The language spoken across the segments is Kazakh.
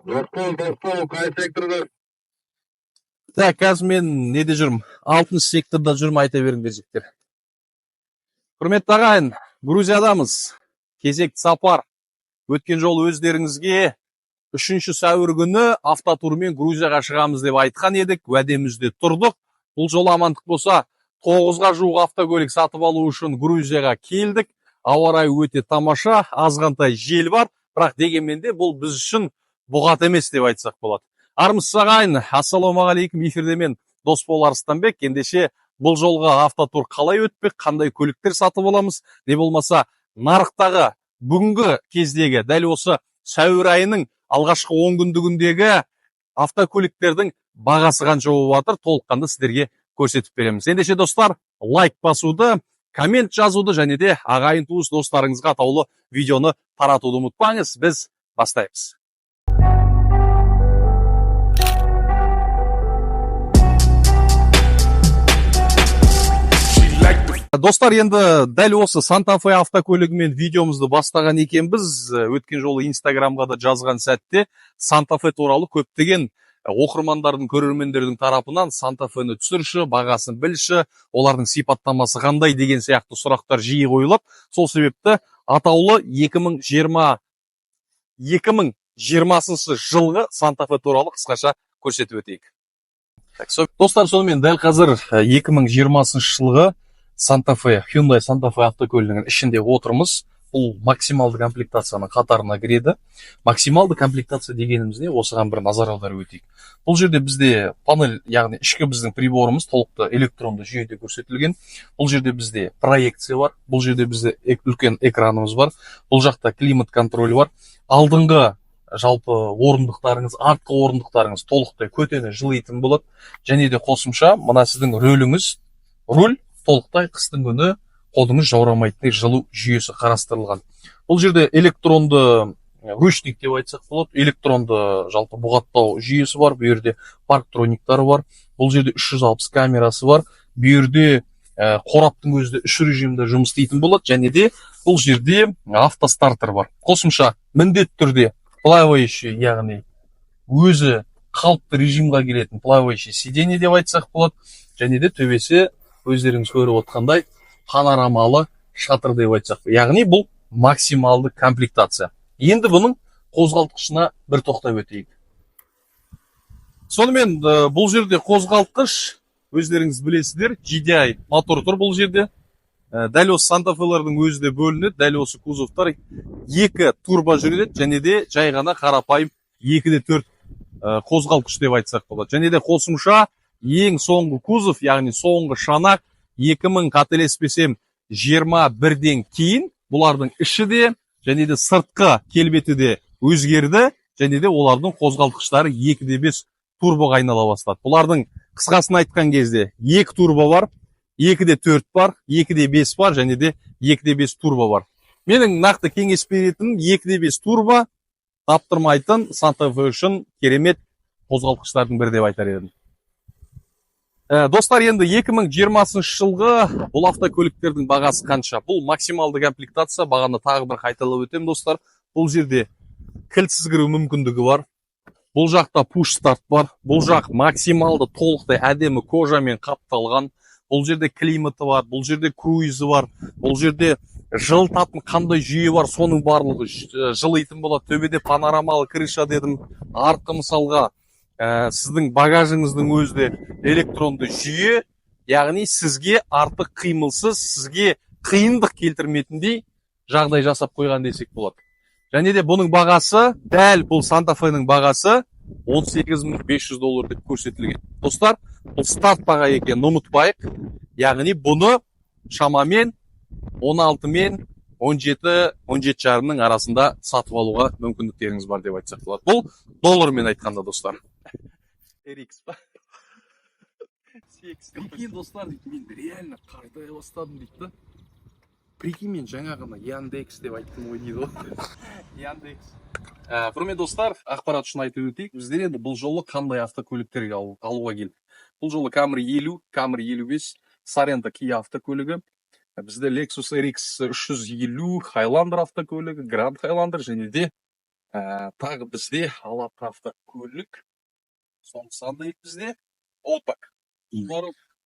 Достол, қай секторда? Так, қазір мен неде жүрмін? 6-шы секторда жүрмін, айта беріңдер жігіттер. Құрметті ағайын, Грузиядамыз. Кезекті сапар. Өткен жолы өздеріңізге 3 сәуір күні автотурмен Грузияға шығамыз деп айтқан едік, уәдемізде тұрдық. Бұл жолы амандық болса, 9-ға жуық автокөлік сатып алу үшін Грузияға келдік. Ауа райы өте тамаша, азғантай жел бар, бірақ дегенмен де бұл біз үшін бұғат емес деп айтсақ болады. Армысыз ағайын, ассалаумағалейкум, эфирде мен Досбол Арыстанбек. Ендеше бұл жолға автотур қалай өтпек, қандай көліктер сатып аламыз, не болмаса нарықтағы бүгінгі кездегі дәл осы сәуір айының алғашқы 10 күндігіндегі автокөліктердің бағасы қанша болып жатыр, толыққанды сіздерге көрсетіп береміз. Ендеше достар, лайк басуды, коммент жазуды және де ағайын туыс достарыңызға атаулы видеоны таратуды ұмытпаңыз. Біз бастаймыз. Достар, енді дәл осы Santa Fe автокөлігімен видеомызды бастаған екенбіз. Өткен жолы Инстаграмға да жазған сәтте Santa Fe туралы көптеген оқырмандардың, көрермендердің тарапынан Santa Fe'ні түсірші, бағасын білші, олардың сипаттамасы қандай деген сияқты сұрақтар жиі қойылып, сол себепті атаулы 2020 жылғы Santa Fe туралы қысқаша көрсетіп өтейік. Достар, сонымен дәл қазір 2020 жылғы Hyundai Santa Fe автокөлігінің ішінде отырмыз. Бұл максималды комплектацияның қатарына кіреді. Максималды комплектация дегеніміз не? Осыған бір назар аударып өтейік. Бұл жерде бізде панель, яғни ішкі біздің приборымыз толықты электронды жүйеде көрсетілген. Бұл жерде бізде проекция бар. Бұл жерде бізде үлкен экранымыз бар. Бұл жақта климат контроль бар. Алдыңғы жалпы орындықтарыңыз, артқы орындықтарыңыз толықтай көтені жылайтын болады. Және де қосымша мына сіздің руль толықтай қыстың күні қолыңыз жаурамайтын жылу жүйесі қарастырылған. Бұл жерде электронды ручник деп айтсақ болады, электронды жалпы бұғаттау жүйесі бар, бұл жерде парктрониктары бар, бұл жерде 360 камерасы бар, бұл жерде қораптың өзі 3 режимде жұмыс істейтін болады, және де бұл жерде автостартер бар. Қосымша міндетті түрде плавающий, яғни өзі қалыпты режимға келетін плавающий сиденье деп айтсақ болады, және де төбесі өздеріңіз көріп отқандай панорамалы шатыр деп айтсақ. Яғни бұл максималды комплектация. Енді бұның қозғалтқышына бір тоқтап өтейік. Сонымен бұл жерде қозғалтқыш, өздеріңіз білесіздер, GDI мотор тұр бұл жерде. Дәл осы Santa Fe'лердің өзі де бөлінеді. Дәл осы кузовтар 2 турбо жүреді, және де жай ғана қарапайым 2-4 қозғалтқыш деп айтсақ болады. Және де қосымша ең соңғы кузов, яғни соңғы шанақ 2000 қателеспесем 21-ден кейін бұлардың іші де және де сыртқы келбеті де өзгерді, және де олардың қозғалтқыштары 2-5 турбоға айнала бастады. Бұлардың қысқасын айтқан кезде 2 турбо бар, 2-4 бар, 2-5 бар, және де 2-5 турбо бар. Менің нақты кеңес беретін 2-5 турбо таптырмайтын Santa Fe үшін керемет қозғалтқыштардың бірі деп айтар едім. Достар, енді 2020 жылғы бұл автокөліктердің бағасы қанша? Бұл максималды комплектация, бағаны тағы бір қайталап өтем, достар. Бұл жерде кілтсіз кіру мүмкіндігі бар. Бұл жақта push start бар. Бұл жақ максималды толықтай әдемі кожамен қапталған. Бұл жерде климаты бар, бұл жерде круизі бар. Бұл жерде жылытатын қандай жүйе бар, соның барлығы жылайтын болады. Төбеде панорамалы крыша дедім. Артқы мысалға сіздің багажыңыздың өзде электронды жүйе, яғни сізге артық қимылсыз, сізге қиындық келтірметіндей жағдай жасап қойған десек болады. Және де бұның бағасы, дәл бұл Santa Fe'нің бағасы $18,500 деп көрсетілген. Достар, бұл старт баға екен, ұмытпайық. Яғни бұны шамамен 16 мен 17-17,5-ның арасында сатып алуға мүмкіндіктеріңіз бар деп айтсақ болады. Бұл доллармен айтқанда, достар. RX па? Прикинь, достар, мен реально қардай бастадым дейді. Прикинь, мен жаңа ғана Яндекс деп айттым ғой дейді. Яндекс. Құрметті достар, ақпарат үшін айтып өтейік. Біздер енді бұл жолы қандай автокөліктерге алуға келдік. Бұл жолы Camry 50, Camry 55, Sorento Kia автокөлігі. Бізде Lexus RX 350, Highlander автокөлігі, Grand Highlander және де Тағы бізде алапты автокөлік. Сондықтан бізде Outback.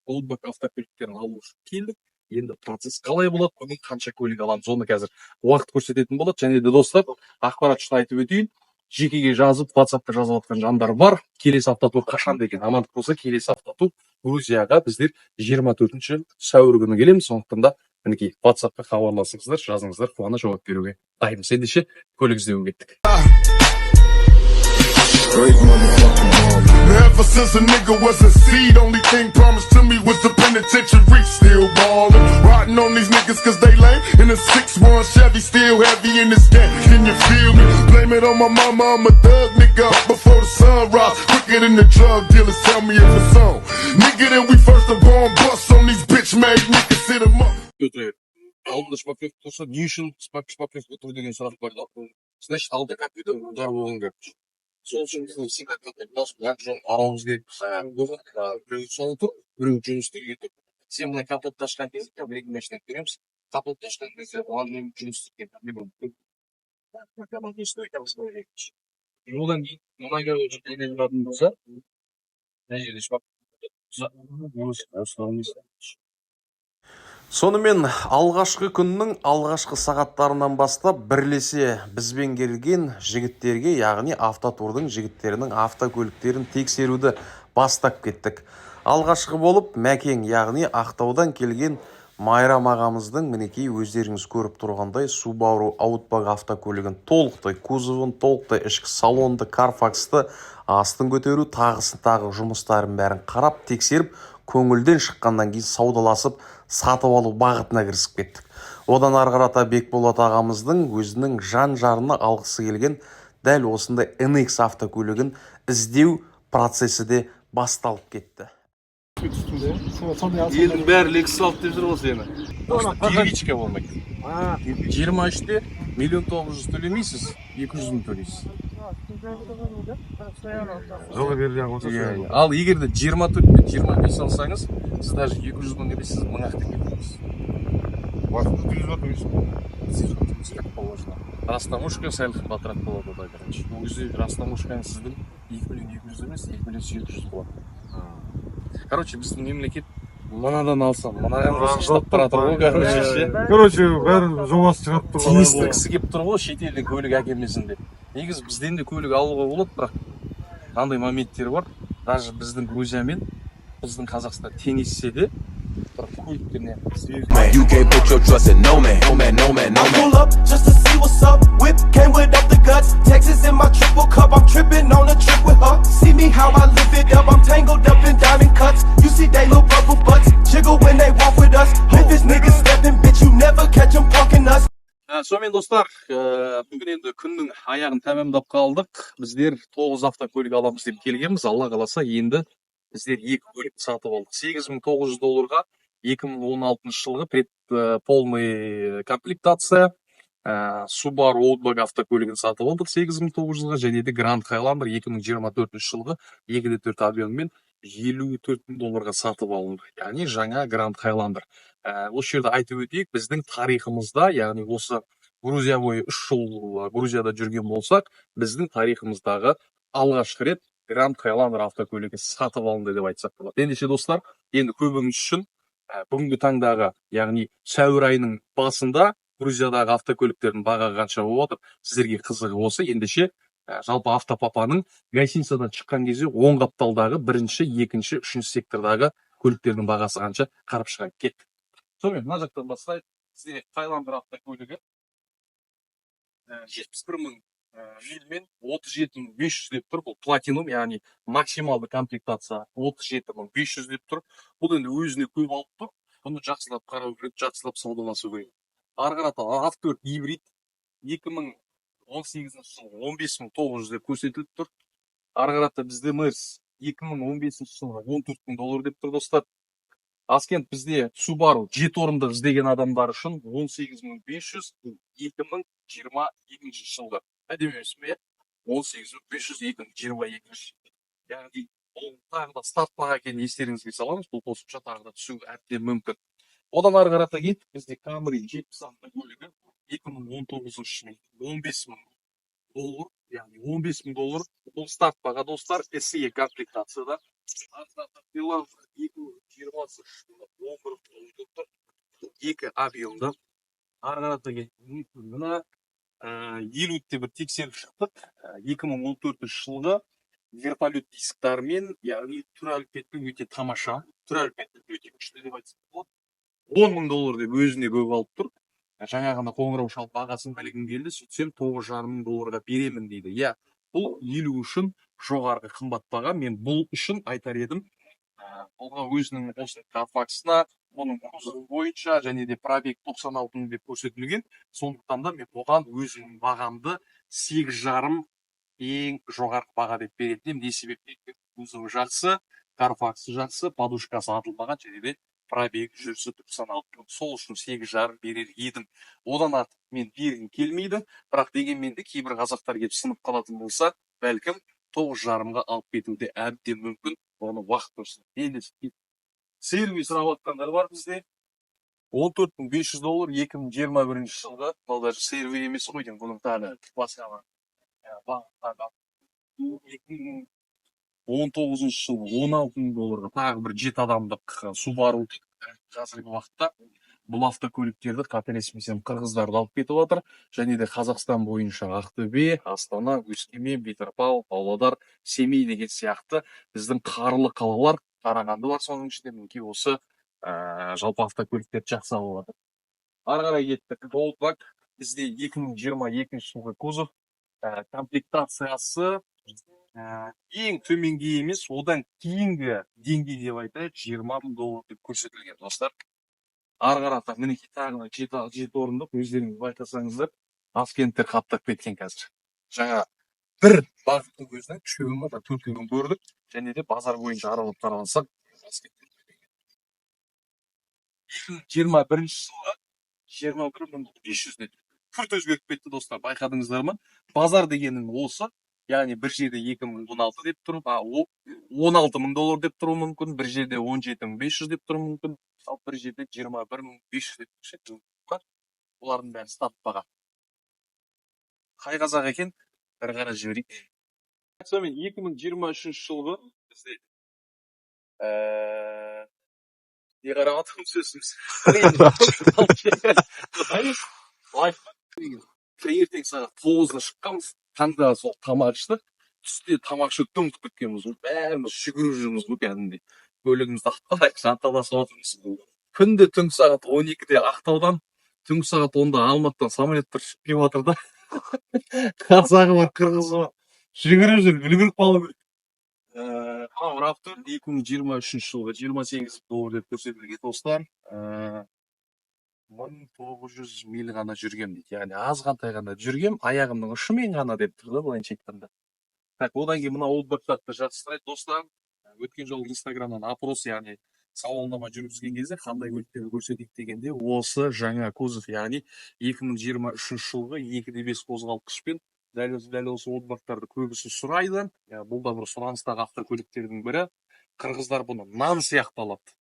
Outback автокөліктерін алу үшін келдік. Енді процесс қалай болады, бүгін қанша көлік аламыз, оны қазір уақыт көрсететін болады. Және де достар, ақпарат үшін айтып өтейін. Жекеге жазып, WhatsApp-та жазып жатқан жандар бар. Келесі автотур қашан деген амандық болса, келесі автотур Грузияға біздер 24 сәуір күні келеміз. Сондықтан да мінекей WhatsApp-та хабарласыңыздар, жазыңыздар, қуана жауап беруге дайынбыз. Ендеше көлік іздеуге кеттік. Ever since a nigga was a seed, only thing promised to me was the penitentiary. Still ballin', riding on these niggas cause they lame. In a 6-1 Chevy, still heavy in this game. Can you feel me? Blame it on my mama, I'm a thug nigga up before the sun rise. Quicker than the drug dealers, tell me if it's on. Nigga, then we first the born bust on these bitch made niggas, sit 'em up. Алдында шпаклевка тұрса, не үшін шпаклевка тұр деген сұрақ бар. Значит, алды компьютер удар болған керек. Сол үшін біздің всегда арамыз керек. Біреу сол тұр, біреу жұмыс істеуге тұр. Сен мына капотты ашқан кезде, біреуге машина көреміз. Капотты ашқан кезде, оған жұмыс істеуге одан кейін мұнайға жүргеннен тұратын болса, мына жерде Сонымен алғашқы күннің алғашқы сағаттарынан бастап бірлесе бізбен келген жігіттерге, яғни автотурдың жігіттерінің автокөліктерін тексеруді бастап кеттік. Алғашқы болып Мәкең, яғни Ақтаудан келген Майрам ағамыздың мінекей өздеріңіз көріп тұрғандай Subaru Outback автокөлігін толықтай кузовын, толықтай ішкі салонды, Carfax'ты, астын көтеру, тағы жұмыстарын бәрін қарап, тексеріп, көңілден шыққаннан кейін саудаласып, сатып алу бағытына кірісіп кеттік. Одан арғарата Бекболат ағамыздың өзінің жан-жарына алғысы келген дәл осындай NX автокөлігін іздеу процесі де басталып кетті. Елдің бәрі Lexus алып деп жүр ғой сені. Первичка болмайды. 23-те 1.900.000 төлемейсіз, 200.000 төлейсіз. Жылы берді ағылса. Ал егер де 24 пен 25 алсаңыз, сіз даже 200.000 емес, сіз 1000 теңге төлейсіз. Уақытты 100 төлейсіз. Растамушка сәл қымбатырақ болады да, короче. Ол кезде растамушканы сіздің 2.200.000 емес, 2.700.000 болады. Короче, біздің мемлекет мынадан алсам, мынаған штаб тұратыр ғой, Короче, бәрін жобасы шығарып тұр. тиістіргісі кеп тұр ғой, шетелден көлік әкелмесін деп. Негізі бізден де көлік алуға болады, бірақ қандай моменттер бар. Даже біздің Грузиямен, біздің Қазақстан теңессе де, бірақ көліктеріне You can't put your trust in no man, no man, no man, no man. I pull up just to see what's up. Whip came without the guts. Texas in my triple cup. I'm tripping on a trip with her. See me how I live it up. I'm tangled up in diamond cuts. You see they little bubble butts jiggle when they walk with us. If this nigga stepping, bitch, you never catch him punking us. Сонымен достар, бүгін енді күннің аяғын тәмамдап қалдық. Біздер 9 автокөлік аламыз деп келгенбіз. Алла қаласа енді біздер 2 көлік сатып алдық. $8,900 2016 жылғы полный комплектация Subaru Outback автокөлігін сатып алдық $8,900-ға, және де Grand Highlander 2024 жылғы 2.4 объеммен $54,000-ға сатып алынды. Яғни жаңа Grand Highlander. Осы жерде айтып өтейік, біздің тарихымызда, яғни осы Грузия бойы 3 жыл Грузияда жүрген болсақ, біздің тарихымыздағы алғашқы рет Grand Highlander автокөлігі сатып алынды деп айтсақ болады. Ендеше достар, енді көбіңіз үшін бүгінгі таңдағы, яғни сәуір айының басында Грузиядағы автокөліктердің бағасы қанша болып отыр, сіздерге қызығы осы. Ендеше жалпы автопапаның гостиницадан шыққан кезде оң қапталдағы 1-ші, 2-ші, 3-ші сектордағы көліктердің бағасы қанша қарап шығайық, кеттік. Сонымен, мына жақтан бастайық. Сізде Highlander автокөлігі 71.000 мильмен 37.500 деп тұр. Бұл платинум, яғни максималды комплектация 37.500 деп тұр. Бұл енді өзіне көп алып тұр. Бұны жақсылап қарау керек, жақсылап саудаласу керек. Арғарата автор гибрид 2018 жылғы 15.900 деп көрсетіліп тұр. Арғарата бізде Мерс 2015 жылғы $14,000 деп тұр достар. Аскент бізде Subaru 7 орындық іздеген адамдар үшін 18.500 2022 жылғы. Әдемеміз бе? 18.500 2022. Яғни ол тағы да старт баға екенін естеріңізге саламыз. Бұл қосымша тағы да түсу әбден мүмкін. Одан ары қарата кетіп, бізде Camry 70 автокөлігі 2019 жылы $15,000 яғни $15.000 бұл старт баға достар, SE комплектацияда. Билан 2020 жылы 11 тұр, 2 объемда. Ары қарата келген мына 50-те бір тексеріп шықтық. 2014 жылғы вертолет дисктармен, яғни түр әлпетпен өте тамаша, түр әлпетпен өте күшті деп айтсақ болады. $10.000 деп өзіне көп алып тұр. Жаңа ғана қоңырау шалып бағасын білгім келді, сөйтсем $9.5 беремін дейді. Иә, бұл 50 үшін жоғарғы қымбат баға. Мен бұл үшін айтар едім. Бұлға өзінің осы Carfax'ына, оның кузовы бойынша және де пробег 96 деп көрсетілген. Сондықтан да мен бұған өзімнің бағамды 8.5 ең жоғарғы баға деп беретінім. Не себепті? Кузовы жақсы, Carfax'ы жақсы, подушкасы атылмаған және де пробег жүрісі 96. Сол үшін 8.5 берер едім. Одан артық мен бергім келмейді. Бірақ дегенмен де кейбір қазақтар келіп сынып қалатын болса, бәлкім 9.5-ға алып кетуде әбден мүмкін. Оны уақыт көрсін. Енді сервис сұрап жатқандар бар бізде. $14.500 2021 жылғы. Бұл даже сервис емес қой деймін. Бұның тағы басқа бар. 2019 жылы $16.000 тағы бір 7 адамдық Subaru қазіргі уақытта бұл автокөліктерді қателеспесем қырғыздарды алып кетіп жатыр. Және де Қазақстан бойынша Ақтөбе, Астана, Өскемен, Петропавл, Павлодар, Семей деген сияқты біздің қарлы қалалар, Қарағанды бар соның ішінде мінекей осы жалпы автокөліктерді жақсы алып жатыр. Ары қарай кеттік. Goldback бізде 2022 жылғы кузов, комплектациясы ең төменгі емес, одан кейінгі деңгей деп айтайық, $20.000 деп көрсетілген достар. Ары қарата мінекей тағы 7 орындық, өздеріңіз байқасаңыздар, Азкенттер қаптап кеткен қазір. Жаңа бір бағыттың өзінен 3 да 4 көрдік, және де базар бойынша аралап қаралансақ, 2021 жылға 21.500 деп күрт өзгеріп кетті достар, байқадыңыздар ма? Базар дегенің осы, яғни бір жерде 2016 деп тұрып, $16.000 деп тұру мүмкін, бір жерде 17.500 деп тұру мүмкін, ал бір жерде 21.500 деп көрсетілуі мүмкін. Олардың бәрі старт баға. Қай қазақ екен? Бір қара жіберейік. Сонымен 2023 жылғы бізде не қарап атырмын сөзіміз. Ертең сағат 9-да шыққанбыз. Таңда сол тамақ іштік. Түсте тамақ ішіп ұмытып кеткенбіз. Бәріміз жүгіріп жүрміз бұл кәдімгідей. Көлігімізді ақталайық, жанталасып отырмыз. Күнде түнгі сағат 12-де Ақтаудан, түнгі сағат 10-да Алматыдан самолеттер ұшып келіп жатыр да. Қазағы бар, қырғызы бар. Жүгіріп жүр, үлгеріп қалу керек. Рафтор 2023 жылғы $28.000 деп көрсетілген достар. 1900 миль ғана жүргем дейді. Яғни азғантай ғана жүргем, аяғымның ұшымен ғана деп тұрды былайынша айтқанда. Так, одан кейін мына олдбактарды жатыстырайық достар. Өткен жолы Инстаграмнан опрос, яғни сауалнама жүргізген кезде қандай көліктерді көрсетейік дегенде осы жаңа кузов, яғни 2023 жылғы 2.5 қозғалтқышпен дәл осы олдбактарды көбісі сұрайды. Бұл да бір сұраныстағы автокөліктердің бірі. Қырғыздар бұны нан сияқты алады.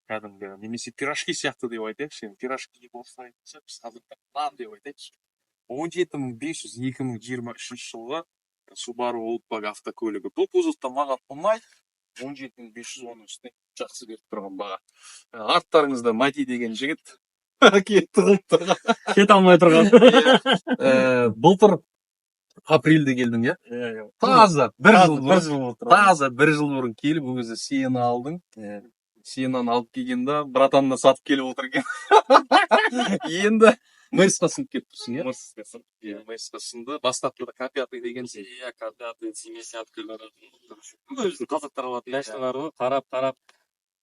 Кәдімгі немесе пирожки сияқты деп айтайықшы. Пирожки деп осылай айтса, біз қазірде нан деп айтайықшы. 17.500 2023 жылғы Subaru Outback автокөлігі. Бұл кузовта маған ұнайды. 17.500 оның үстіне жақсы беріп тұрған баға. Арттарыңызда Мати деген жігіт кет алмай тұрған. Былтыр апрельде келдің, иә? Таза бір жыл бұрын келіп, ол кезде Сиена алдың. Сиенаны алып келгенде братанына сатып келіп отыр екен. Енді Мерсқа сынып кетіп тұрсың, иә? Мерсқа сынды. Бастапқыда К5 деген сен. Иә, К5, 70 кілометр. Өзінің қазақтар алатын машиналар ғой, қарап.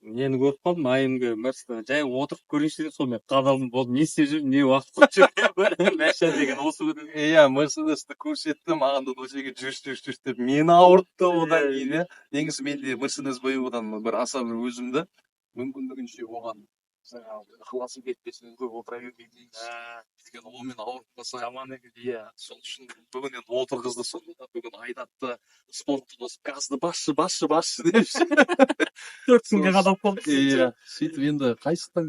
Нені көріп қалдым, айымғы Мерсқа жай отырып көрейінші деп сол мен қадалдым, болды, не істеп жүрмін, не уақыт жүрмін, мәшә деген осы күні. Иә, Мерседесті көрсетті, маған да осы жерге жүріс деп мені ауыртты одан кейін. Негізі менде Мерседес бояудан бір аса бір өзімді мүмкіндігінше оған ықыласым кетпесін көп отыра бермейді. Өйткені онымен ауыртпаса аман екен. Иә, сол үшін бүгін енді отырғызды сонда, бүгін айдатты, спортты қосып, газды басшы деп. 4 күнге қадап қалды. Иә, сөйтіп енді қайсықтан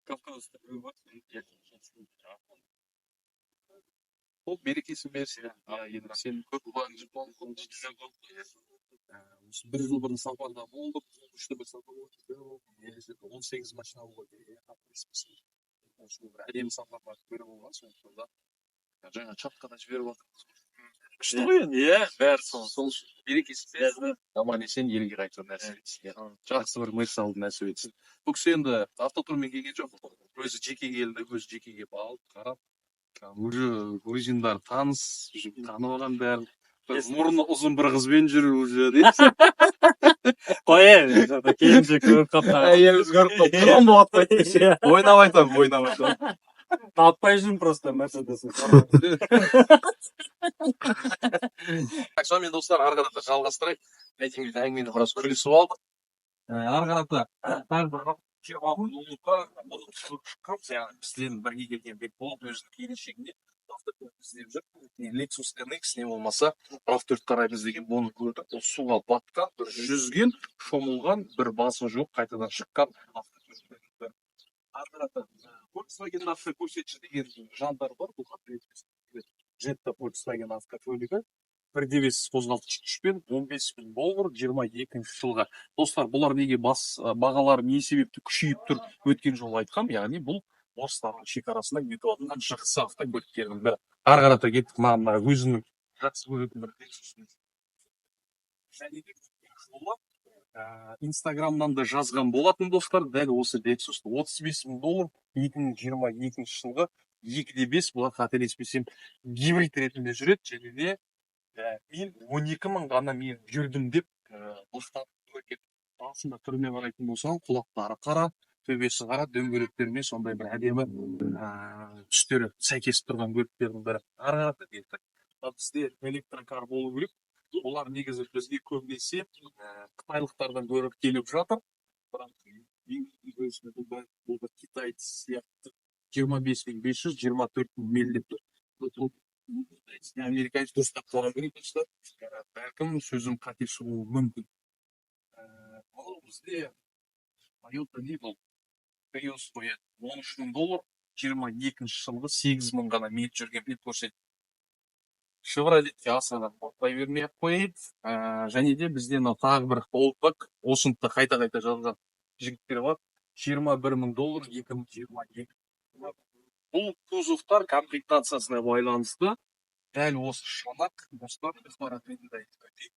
Кавказ. ол берекесін берсін. Енді сен көп ұлан жеткізген осы бір жыл бұрын сапарда болдық, күшті бір сапар болды. 18 машина болды. Бір әдемі сапарға көріп болған сондықтан да жаңа чаткада жіберіп жатырмыз. Күшті ғой енді. Иә, бәрі сол берекесін берсін. Аман есен елге қайту нәсіп етсін. Жақсы бір мысалды нәсіп етсін. Бұл кісі енді автотурмен келген жоқ. Өзі жеке келді, өзі жеке келіп алып, қарап. Уже грузиндар таныс, танып алған бәрін. Мұрны ұзын бір қызбен жүр уже дейді. Қояйын, келіншек көріп қапты. Әйеліміз көріп қалып, тұрған болып атпайды. Ойнап айтамын, ойнап айтамын. Таппай жүрмін просто Мерседесін. Так, сонымен достар, ары қарата жалғастырайық. Әйтеуір әңгімені біраз күлісіп алдық. Ары қарата тағы бір бізден бірге келген Бекболат өзінің келешегінде автокөлік іздеп жүр. Lexus NX не болмаса RAV4 қараймыз деген бұны көрдік. Ол суға батқан, бір жүзген, шомылған, бір басы жоқ, қайтадан шыққан автокөлік. Ары қарата Volkswagen автокөрсетші деген жандар бар. Бұл Jetta Volkswagen автокөлігі. 1.9 қозғалтқыш күшпен $15,000 22 жылға. Достар, бұлар неге бағалары не себепті күшейіп тұр өткен жолы айтқам, яғни бұл орыстардың шекарасында өтіп жатқан жақсы автокөліктердің бірі. Ары қарата кеттік, мына өзінің жақсы көретін бір Инстаграмнан да жазған болатын достар, дәл осы Lexus $35,000 2022 жылғы 2.5, бұлар қателеспесем гибрид ретінде жүреді, және де мен 12.000 ғана мен жүрдім деп бастап көрген. Басында түріне қарайтын болсаң, құлақтары қара, төбесі қара, дөңгелектеріне сондай бір әдемі түстері сәйкес тұрған көліктердің бірі. Ары қарата кеттік. Бізде электрокар болу керек. Олар негізі бізге көбінесе қытайлықтардан көріп келіп жатыр. Бұл китайцы сияқты 25.500, 24.000 деп тұр. Американец дұрыстап қалған керек достар. Бәлкім сөзім қате шығуы мүмкін. Ол бізде Toyota не бұл? Prius қояды. $13,000 22 жылғы 8.000 ғана миль жүрген деп көрсетеді. Chevroletке асадан қорқпай бермей ақ қояды. Және де бізде тағы бір олдбак, осында қайта-қайта жазған жігіттер бар. $21,000 2022. Бұл кузовтар комплектациясына байланысты дәл осы шанақ достар ақпарат ретінде айтып өтейік.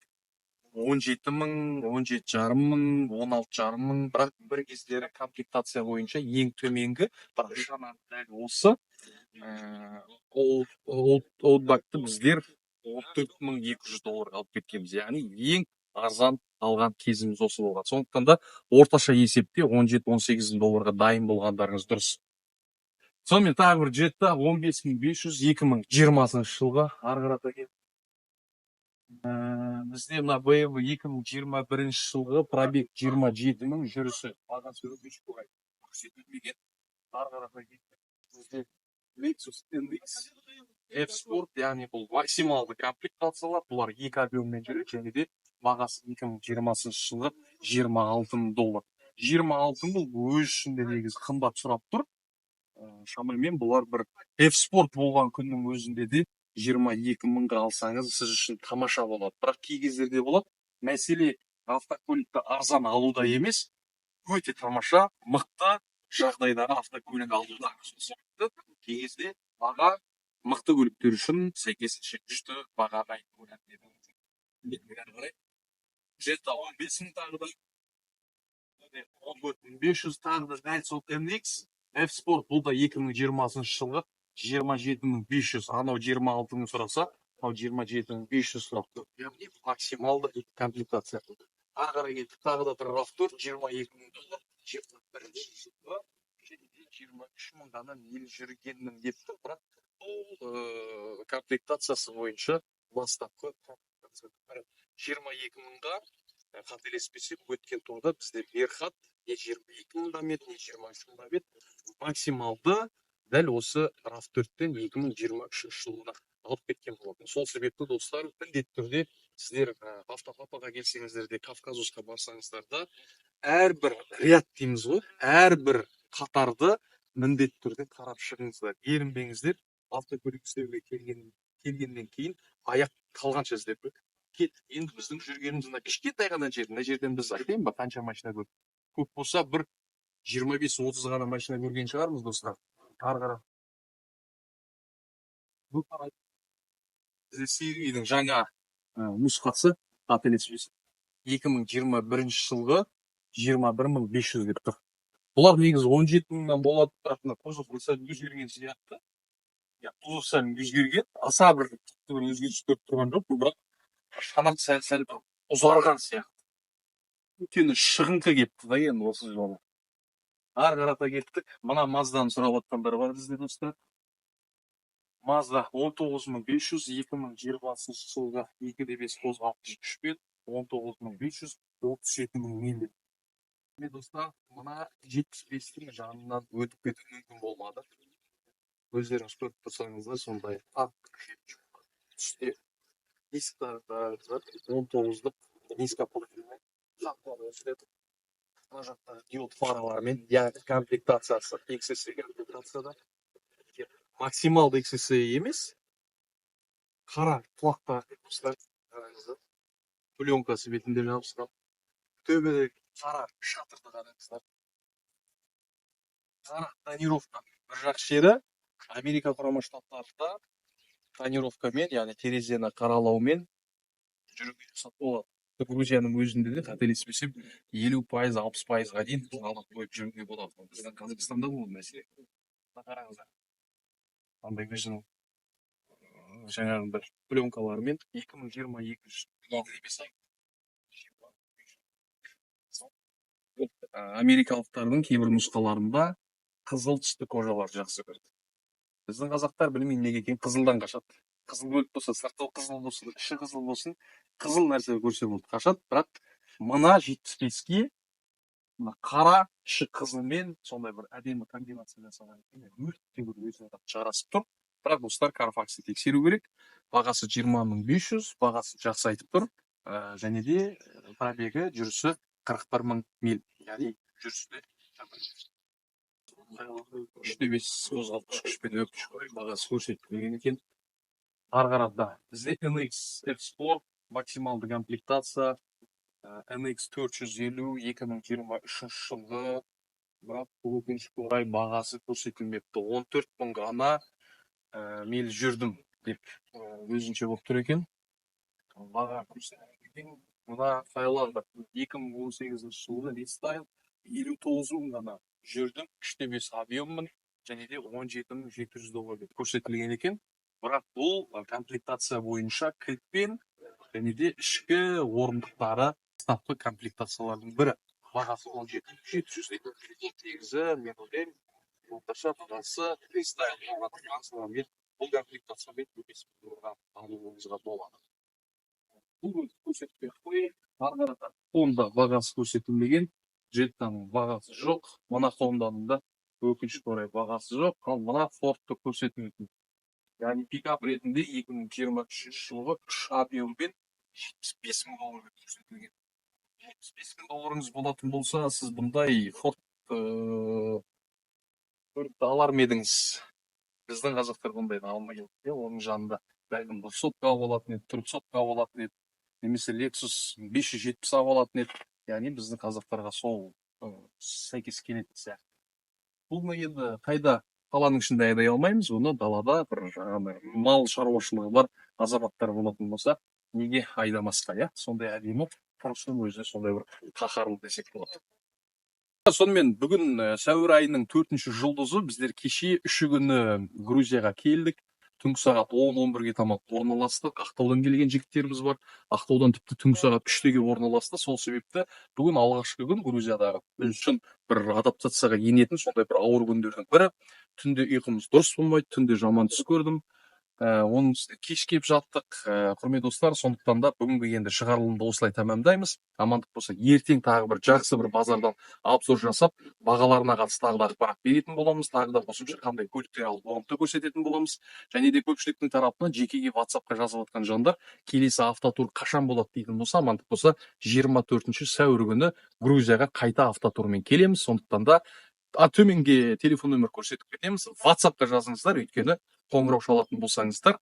17,000, 17,500, 16,500, бірақ бір кездері комплектация бойынша ең төменгі бірақ шанақ дәл осы олдбакты біздер $14,200 алып кеткенбіз. Яғни ең арзан алған кезіміз осы болған. Сондықтан да орташа есепте $17-18,000 дайын болғандарыңыз дұрыс. Сонымен тағы бір Jetta 15.500 2020 жылға ары қарата кет. Бізде мына BMW 2021 жылғы пробег 27.000 жүрісі. Бағасы өте көбірек көрсетілмеген. Ары қарата кет. Бізде Lexus NX F-Sport, яғни бұл максималды комплектациялар. Бұлар 2 объеммен жүреді және де бағасы 2020 жылғы $26,000. 26,000 бұл өз ішінде негізі қымбат сұрап тұр. Шамамен бұлар бір F-Sport болған күннің өзінде де 22,000-ға алсаңыз сіз үшін тамаша болады. Бірақ кей кездерде болады. Мәселе автокөлікті арзан алуда емес, өте тамаша, мықты жағдайдағы автокөлік алуда. Кей кезде баға мықты көліктер үшін сәйкесінше күшті бағаға Jetta 15.000 тағы да 14.500 тағы да дәл сол NX F-Sport, бұл да 2020 жылғы 27.500, анау 26.000 сұраса, анау 27.500 сұрақты. Яғни максималды комплектация. Ары қарай кеттік, тағы да бір RAV4 $22,000, 21 жылғы 23,000 ғана миль жүргенмін деп тұр, бірақ бұл комплектациясы бойынша бастапқы 22,000-ға қателеспесем өткен турда бізде Мерхат не 22,000 мет, не 23,000 мет максималды дәл осы RAV4-тен 2023 жылына алып кеткен болатын. Сол себепті достар, міндетті түрде сіздер автопапаға келсеңіздер де, Кавказусқа барсаңыздар да, әрбір ряд дейміз ғой, әрбір қатарды міндетті түрде қарап шығыңыздар. Ерінбеңіздер, автокөлік істеуге келгеннен кейін аяқ қалғанша іздеп кеттік. Енді біздің жүргеніміз мына кішкентай ғана жер. Мына жерден біз айтайын ба, қанша машина көрдік? Көп болса бір 25-30 ғана машина көрген шығармыз, достар. Ары қарап. Бұл қарай. Бізде сервидің жаңа нұсқасы, қателеспесем, 2021 жылғы 21.500 деп тұр. Бұлар негізі 17.000-нан болады, бірақ қосылып сәл өзгерген сияқты. Бұл сәл өзгерген, аса бір өзгеріс көріп тұрған жоқ, бірақ шанақ сәл ұзарған сияқты. Өйткені шығыңқы кетті да енді осы жолы. Ары қарата кеттік. Мына Мазданы сұрап жатқандар бар бізде, достар. Mazda 19.500 2020 жылғы 2.5 қозғалтқыш күшпен 19.500 37.000 миль. Мен достар, мына 75-тің жанынан өтіп кету мүмкін болмады. Өздеріңіз көріп тұрсаңыздар, сондай түсте дисктары 19-лық низкопрофильный жақтары өсіреді. Мына жақта диод фаралармен, яғни комплектациясы XSE комплектацияда. Максималды XSE емес, қара құлақта пленкасы бетінде жабысқан. Төбедегі қара шатырды қараңыздар. Қара тонировка. Бір жақ жері Америка құрама штаттарында тонировкамен, яғни терезені қаралаумен жүруге рұқсат болады. Грузияның өзінде де қателеспесем 50%, 60%-ға дейін алып қойып жүруге болады. Біздің Қазақстанда бұл мәселе. Қараңыздар. Қандай өзінің жаңағы бір пленкаларымен 2022 америкалықтардың кейбір нұсқаларында қызыл түсті кожалар жақсы көрді. Біздің қазақтар білмеймін неге екен қызылдан қашады. Қызыл бөлік болса, сырты қызыл болсын, іші қызыл болсын, қызыл нәрсе көрсе болды қашады. Бірақ мына 75-ке қара іші қызылмен сондай бір әдемі комбинация жасаған. Өте бір өзіне жарасып тұр. Бірақ достар Carfax'ты тексеру керек. Бағасы 20.500, бағасы жақсы айтып тұр. Және де пробегі жүрісі 41.000 миль. Яғни жүрісі 3.5 қозғалтқыш күшпен өкіш бағасы көрсетілген екен. Ары қарата бізде NX F-Sport максималды комплектация NX 450 2023 жылғы, бірақ өкінішке орай бағасы көрсетілмепті. 14.000 ғана миль жүрдім деп өзінше болып тұр екен. Баға көрсетілген. Мына файларда 2018 жылғы рестайл 59.000 ғана жүрдім, 3.5 объеммын, және де $17.700 деп көрсетілген екен. Бірақ бұл комплектация бойынша кілтпен және де ішкі орындықтары стапты комплектациялардың бірі. Бағасы $17.700 деп. Негізі мен ойлаймын, орташа бағасы рестайл болғандықтан бұл комплектациямен $5.000 алуыңызға болады. Бұл көрсетпей қойып, ары қарата Honda бағасы көрсетілмеген, Jetta'ның бағасы жоқ, мына Honda'ның да өкінішке орай бағасы жоқ, ал мына Ford'ты көрсетілген. Яғни пикап ретінде 2023 жылғы 3 объеммен $75.000 көрсетілген. $75.000 болатын болса, сіз бұндай Ford көлікті алар ма едіңіз? Біздің қазақтар бұндайды алмай келді. Оның жанында бәлкім 100-ға болатын еді, 300-ға болатын еді, немесе Lexus 570-ға болатын еді. Яғни біздің қазақтарға сол сәйкес келетін сияқты. Бұл енді қайда қаланың ішінде айдай алмаймыз, оны далада бір мал шаруашылығы бар азаматтар болатын болса, неге айдамасқа, сондай әдемі құрылыстың өзі сондай бір қаһарлы десек болады. Сонымен бүгін сәуір айының 4-ші жұлдызы біздер кеше 3 күні Грузияға келдік. Түнгі сағат 10-11-ге таман орналастық. Ақтаудан келген жігіттеріміз бар. Ақтаудан тіпті түнгі сағат 3-теге орналасты. Сол себепті бүгін алғашқы күн Грузиядағы біз үшін бір адаптацияға енетін сондай бір ауыр күндердің бірі. Түнде ұйқымыз дұрыс болмайды, түнде жаман түс көрдім. Оның үстіне кеш келіп жаттық. Құрметті достар, сондықтан да бүгінгі енді шығарылымды осылай тәмамдаймыз. Амандық болса, ертең тағы бір жақсы бір базардан обзор жасап, бағаларына қатысты тағы да ақпарат беретін боламыз. Тағы да қосымша қандай көліктер алып оңды көрсететін боламыз. Және де көпшіліктің тарапынан жекеге WhatsApp-қа жазып жатқан жандар, келесі автотур қашан болады дейтін болса, амандық болса, 24-ші сәуір күні Грузияға қайта автотурмен келеміз. Сондықтан да төменге телефон нөмір көрсетіп кетеміз. WhatsApp-қа жазыңыздар, өйткені қоңырау шалатын болсаңыздар,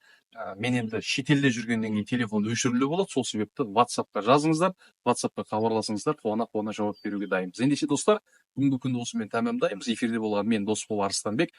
мен енді шетелде жүргеннен кейін телефон өшірілу болады, сол себепті WhatsApp-қа жазыңыздар, WhatsApp-қа хабарласыңыздар, қуана жауап беруге дайынбыз. Ендеше достар, бүгінгі күнді осымен тәмамдаймыз. Эфирде болған мен Досбол Арыстанбек.